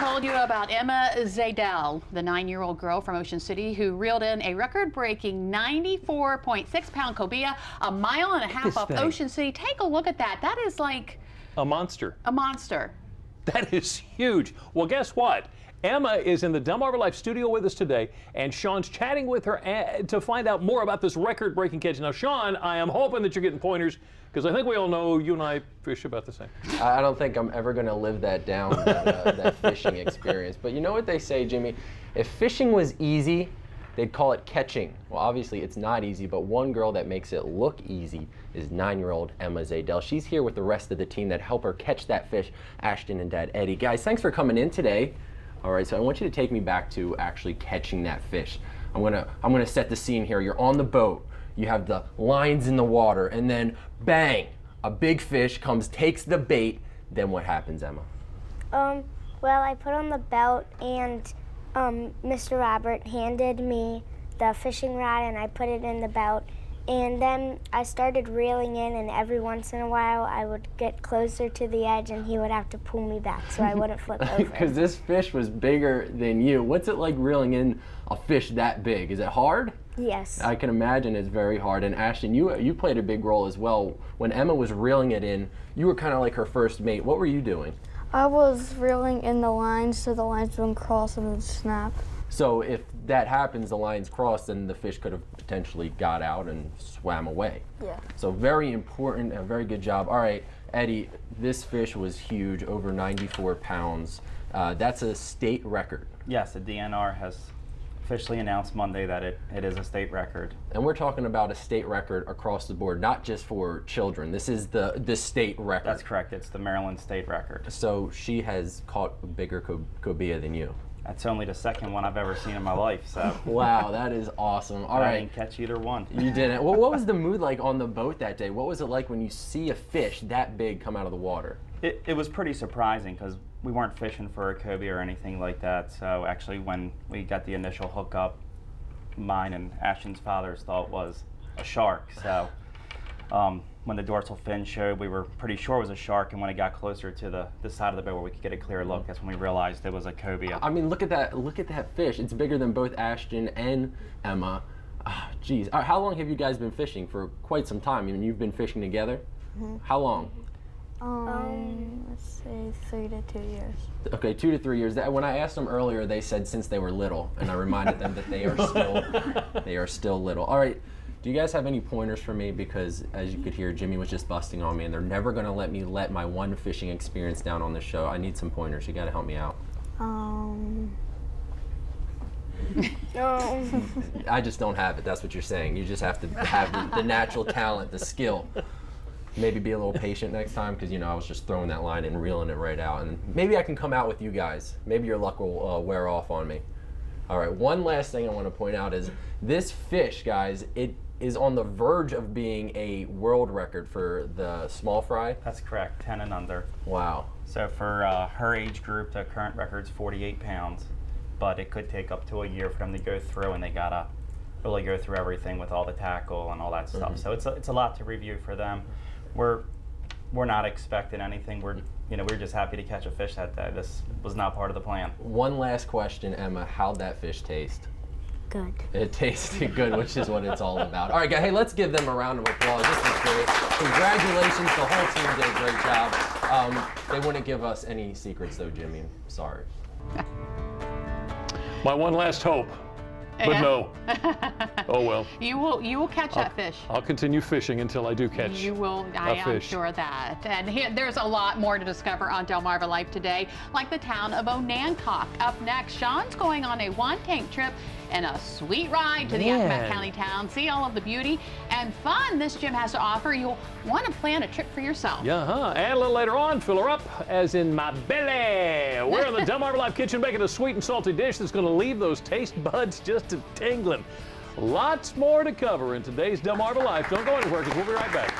told you about Emma Zajdel, the 9-year-old girl from Ocean City who reeled in a record-breaking 94.6-pound cobia a mile and a half up Ocean City. Take a look at that. That is like a monster. A monster. That is huge. Well, guess what? Emma is in the Delmarva Life studio with us today, and Sean's chatting with her to find out more about this record-breaking catch. Now, Sean, I am hoping that you're getting pointers, because I think we all know you and I fish about the same. I don't think I'm ever going to live that down, that fishing experience. But you know what they say, Jimmy? If fishing was easy, they'd call it catching. Well, obviously it's not easy, but one girl that makes it look easy is 9-year-old Emma Zajdel. She's here with the rest of the team that help her catch that fish, Ashton and Dad Eddie. Guys, thanks for coming in today. All right, so I want you to take me back to actually catching that fish. I'm gonna set the scene here. You're on the boat, you have the lines in the water, and then bang, a big fish comes, takes the bait. Then what happens, Emma? Well, I put on the belt, and Mr. Robert handed me the fishing rod, and I put it in the belt. And then I started reeling in, and every once in a while I would get closer to the edge and he would have to pull me back so I wouldn't flip over. Because this fish was bigger than you. What's it like reeling in a fish that big? Is it hard? Yes. I can imagine it's very hard. And Ashton, you played a big role as well. When Emma was reeling it in, you were kind of like her first mate. What were you doing? I was reeling in the lines so the lines wouldn't cross and then snap. So if that happens, the lines cross, then the fish could have potentially got out and swam away. Yeah. So very important, a very good job. All right, Eddie, this fish was huge, over 94 pounds. That's a state record. Yes, the DNR has officially announced Monday that it is a state record. And we're talking about a state record across the board, not just for children. This is the state record. That's correct. It's the Maryland state record. So she has caught a bigger cobia than you. That's only the second one I've ever seen in my life, so. Wow, that is awesome. All right. I didn't catch either one. You didn't. Well, what was the mood like on the boat that day? What was it like when you see a fish that big come out of the water? It was pretty surprising because we weren't fishing for a cobia or anything like that. So actually when we got the initial hookup, mine and Ashton's father's thought was a shark. So when the dorsal fin showed, we were pretty sure it was a shark, and when it got closer to the side of the boat where we could get a clear look, that's when we realized it was a cobia. I mean, look at that fish. It's bigger than both Ashton and Emma. Geez, how long have you guys been fishing? For quite some time. I mean, you've been fishing together? Mm-hmm. How long? Let's say 3 to 2 years. Okay, 2 to 3 years. When I asked them earlier, they said since they were little, and I reminded them that they are still little. All right. Do you guys have any pointers for me? Because as you could hear, Jimmy was just busting on me, and they're never going to let me let my one fishing experience down on the show. I need some pointers. You got to help me out. I just don't have it. That's what you're saying. You just have to have the natural talent, the skill. Maybe be a little patient next time, because I was just throwing that line and reeling it right out. And maybe I can come out with you guys. Maybe your luck will wear off on me. All right. One last thing I want to point out is this fish, guys. It is on the verge of being a world record for the small fry. That's correct, 10 and under. Wow. So for her age group, the current record's 48 pounds, but it could take up to a year for them to go through, and they gotta really go through everything with all the tackle and all that stuff. Mm-hmm. So it's a lot to review for them. We're not expecting anything. We're just happy to catch a fish that day. This was not part of the plan. One last question, Emma. How'd that fish taste? Good. It tasted good, which is what it's all about. All right, guys, hey, let's give them a round of applause. This was great. Congratulations, the whole team did a great job. They wouldn't give us any secrets, though, Jimmy. Sorry. My one last hope, but no. Oh well. You will catch that fish. I'll continue fishing until I do catch You will. I a am fish. sure of that. And there's a lot more to discover on Delmarva Life today, like the town of Onancock. Up next, Sean's going on a one-tank trip and a sweet ride to the Accomack County town. See all of the beauty and fun this gym has to offer. You'll want to plan a trip for yourself. Yeah, and a little later on, fill her up, as in my belly. We're in the Delmarva Life kitchen making a sweet and salty dish that's going to leave those taste buds just a tingling. Lots more to cover in today's Delmarva Life. Don't go anywhere, because we'll be right back.